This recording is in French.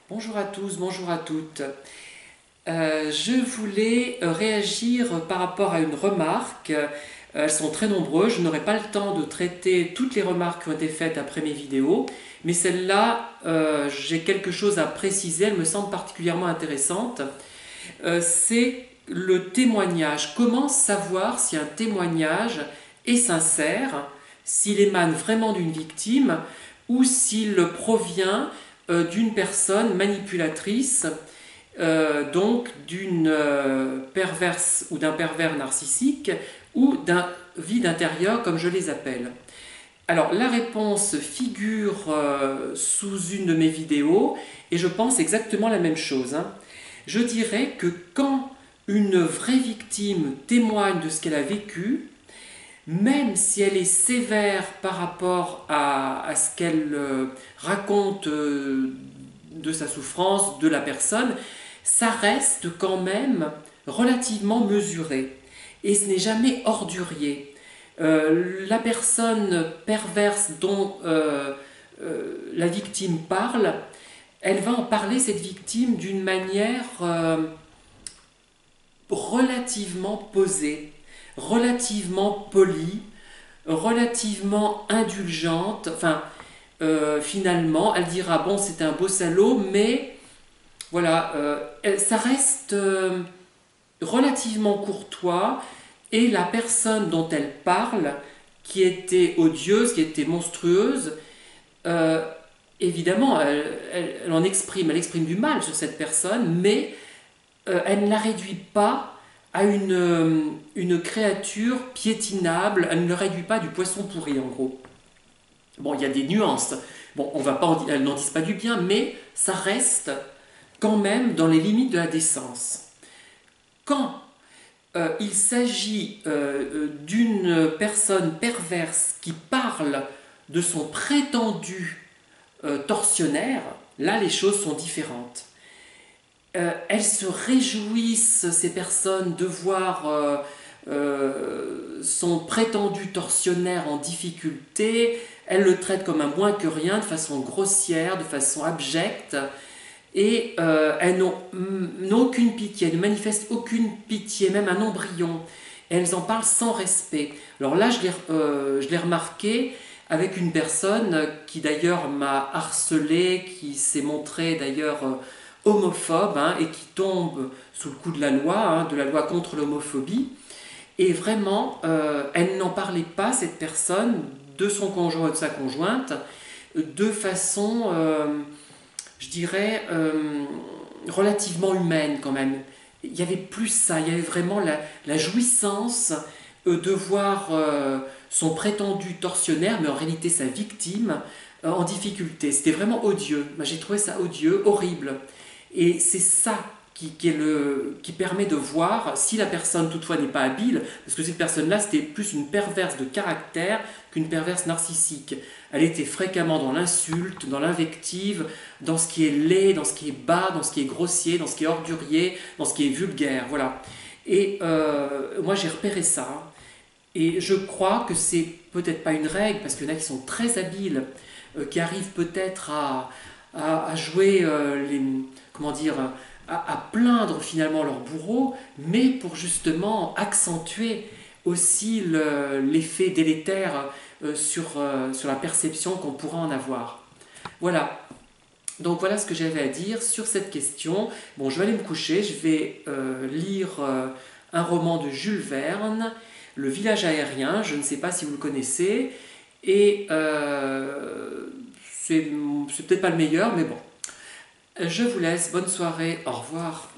Bonjour à tous, bonjour à toutes. Je voulais réagir par rapport à une remarque. Elles sont très nombreuses, je n'aurai pas le temps de traiter toutes les remarques qui ont été faites après mes vidéos, mais celle-là, j'ai quelque chose à préciser, elle me semble particulièrement intéressante. C'est le témoignage. Comment savoir si un témoignage est sincère, s'il émane vraiment d'une victime ou s'il provient d'une personne manipulatrice, donc d'une perverse ou d'un pervers narcissique ou d'un vide intérieur comme je les appelle. Alors la réponse figure sous une de mes vidéos et je pense exactement la même chose. Je dirais que quand une vraie victime témoigne de ce qu'elle a vécu, même si elle est sévère par rapport à ce qu'elle raconte de sa souffrance, de la personne, ça reste quand même relativement mesuré. Et ce n'est jamais ordurier. La personne perverse dont la victime parle, elle va en parler, cette victime, d'une manière relativement posée, relativement polie, relativement indulgente. Enfin, finalement, elle dira bon, c'était un beau salaud, mais voilà, ça reste relativement courtois et la personne dont elle parle, qui était odieuse, qui était monstrueuse, euh, évidemment, elle exprime du mal sur cette personne, mais elle ne la réduit pas à une créature piétinable, elle ne le réduit pas du poisson pourri en gros. Bon, il y a des nuances. Bon, on va pas elles n'en disent pas du bien, mais ça reste quand même dans les limites de la décence. Quand il s'agit d'une personne perverse qui parle de son prétendu tortionnaire, là les choses sont différentes. Elles se réjouissent, ces personnes, de voir son prétendu tortionnaire en difficulté. Elles le traitent comme un moins que rien, de façon grossière, de façon abjecte. Et elles n'ont aucune pitié, elles ne manifestent aucune pitié, même un embryon. Et elles en parlent sans respect. Alors là, je l'ai remarqué avec une personne qui d'ailleurs m'a harcelé, qui s'est montrée d'ailleurs homophobe et qui tombe sous le coup de la loi contre l'homophobie. Et vraiment, elle n'en parlait pas, cette personne, de son conjoint ou de sa conjointe, de façon je dirais, relativement humaine quand même. Il y avait plus ça, il y avait vraiment la jouissance de voir son prétendu tortionnaire, mais en réalité sa victime, en difficulté. C'était vraiment odieux. Moi, j'ai trouvé ça odieux, horrible. Et c'est ça qui permet de voir si la personne toutefois n'est pas habile, parce que cette personne-là, c'était plus une perverse de caractère qu'une perverse narcissique. Elle était fréquemment dans l'insulte, dans l'invective, dans ce qui est laid, dans ce qui est bas, dans ce qui est grossier, dans ce qui est ordurier, dans ce qui est vulgaire, voilà. Et moi, j'ai repéré ça. Et je crois que c'est peut-être pas une règle, parce qu'il y en a qui sont très habiles, qui arrivent peut-être à jouer comment dire, à plaindre finalement leur bourreau, mais pour justement accentuer aussi l'effet délétère sur la perception qu'on pourra en avoir. Voilà. Donc voilà ce que j'avais à dire sur cette question. Bon, je vais aller me coucher, je vais lire un roman de Jules Verne, Le village aérien, je ne sais pas si vous le connaissez, et c'est peut-être pas le meilleur, mais bon. Je vous laisse, bonne soirée, au revoir.